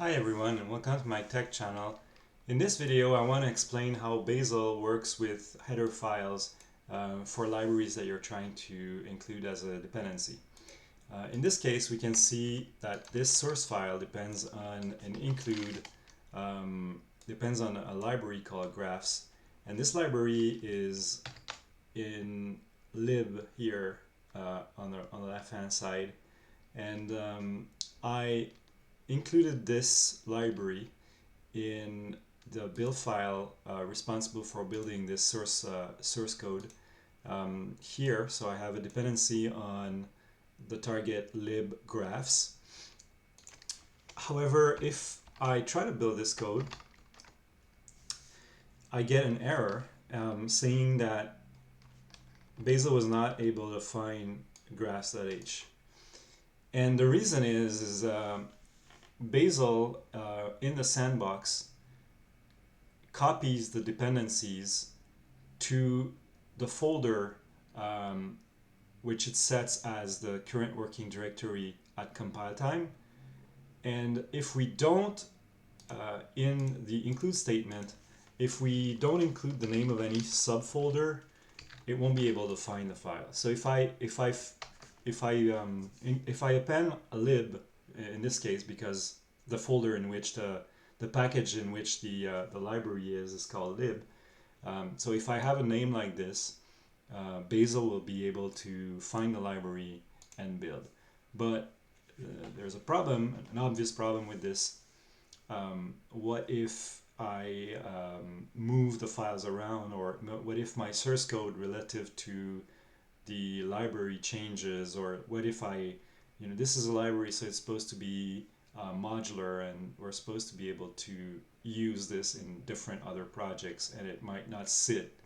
Hi everyone and welcome to my tech channel. In this video I want to explain how Bazel works with header files for libraries that you're trying to include as a dependency. In this case we can see that this source file depends on an include, depends on a library called graphs, and this library is in lib here on the left hand side, and I included this library in the build file responsible for building this source code here. So I have a dependency on the target lib graphs. However, if I try to build this code, I get an error saying that Bazel was not able to find graphs.h. And the reason is Bazel in the sandbox copies the dependencies to the folder which it sets as the current working directory at compile time. And if we don't, in the include statement, if we don't include the name of any subfolder, it won't be able to find the file. So if I append a lib in this case, because the folder in which the package in which the library is called lib. So if I have a name like this, Bazel will be able to find the library and build. But there's a problem, an obvious problem with this. What if I move the files around, or what if my source code relative to the library changes, or what if this is a library, so it's supposed to be modular, and we're supposed to be able to use this in different other projects, and it might not sit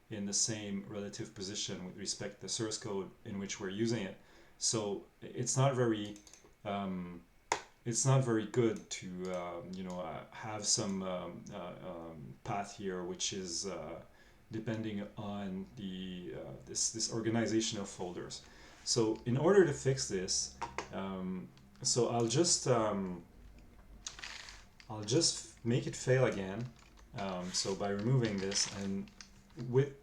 in the same relative position with respect to the source code in which we're using it. So it's not very good to have some path here which is depending on the this organization of folders. So in order to fix this, so I'll just make it fail again. So by removing this, and with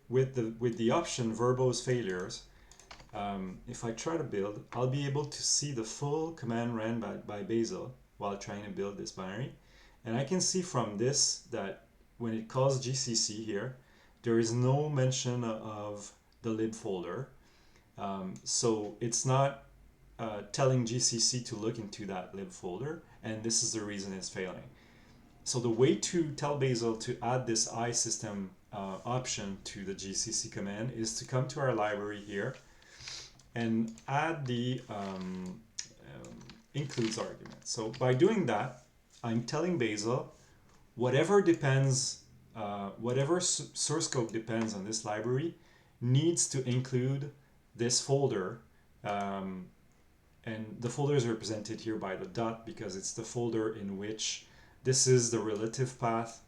the option verbose failures, if I try to build, I'll be able to see the full command ran by Bazel while trying to build this binary. And I can see from this that when it calls GCC here, there is no mention of the lib folder. So it's not telling GCC to look into that lib folder, and this is the reason it's failing. So the way to tell Bazel to add this iSystem option to the GCC command is to come to our library here and add the includes argument. So by doing that, I'm telling Bazel whatever depends, whatever source code depends on this library needs to include this folder, and the folder is represented here by the dot because it's the folder in which this is the relative path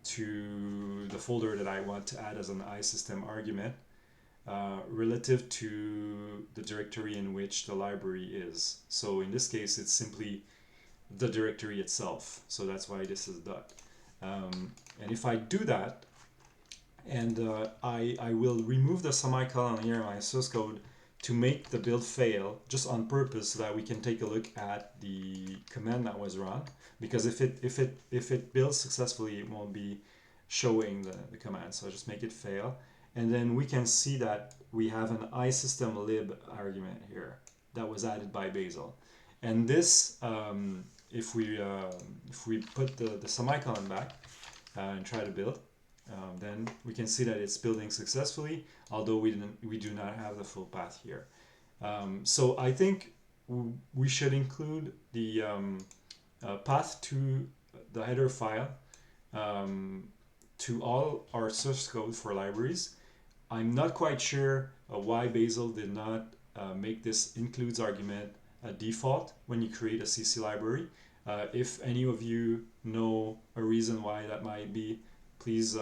to the folder that I want to add as an iSystem argument, relative to the directory in which the library is. So in this case, it's simply the directory itself. So that's why this is dot. And if I do that, and I will remove the semicolon here in my source code to make the build fail just on purpose, so that we can take a look at the command that was run, because if it builds successfully, it won't be showing the command. So I'll just make it fail, and then we can see that we have an iSystem lib argument here that was added by Bazel. And this, if we put the semicolon back and try to build, then we can see that it's building successfully, although we do not have the full path here. So I think we should include the path to the header file to all our source code for libraries. I'm not quite sure why Bazel did not make this includes argument a default when you create a CC library. If any of you know a reason why that might be, please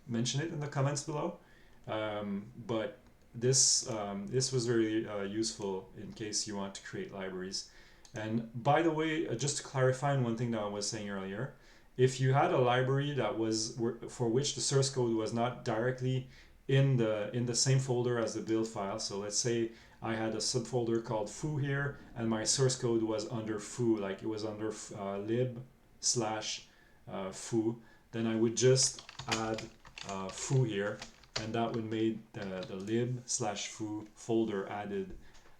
mention it in the comments below. But this was very useful in case you want to create libraries. And by the way, just to clarify one thing that I was saying earlier, if you had a library that was for which the source code was not directly in the same folder as the build file, so let's say I had a subfolder called foo here, and my source code was under foo, like it was under lib slash foo, then I would just add foo here, and that would make the lib slash foo folder added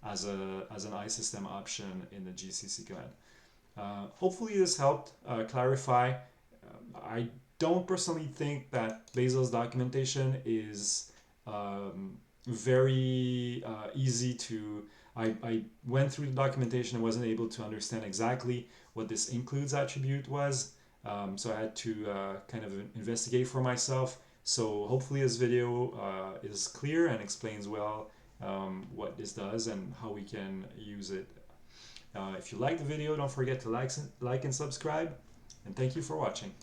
as an iSystem option in the GCC command. Hopefully this helped clarify. I don't personally think that Bazel's documentation is very easy to. I went through the documentation and wasn't able to understand exactly what this includes attribute was, so I had to kind of investigate for myself. So hopefully this video is clear and explains well what this does and how we can use it. If you like the video, don't forget to like and subscribe, and thank you for watching.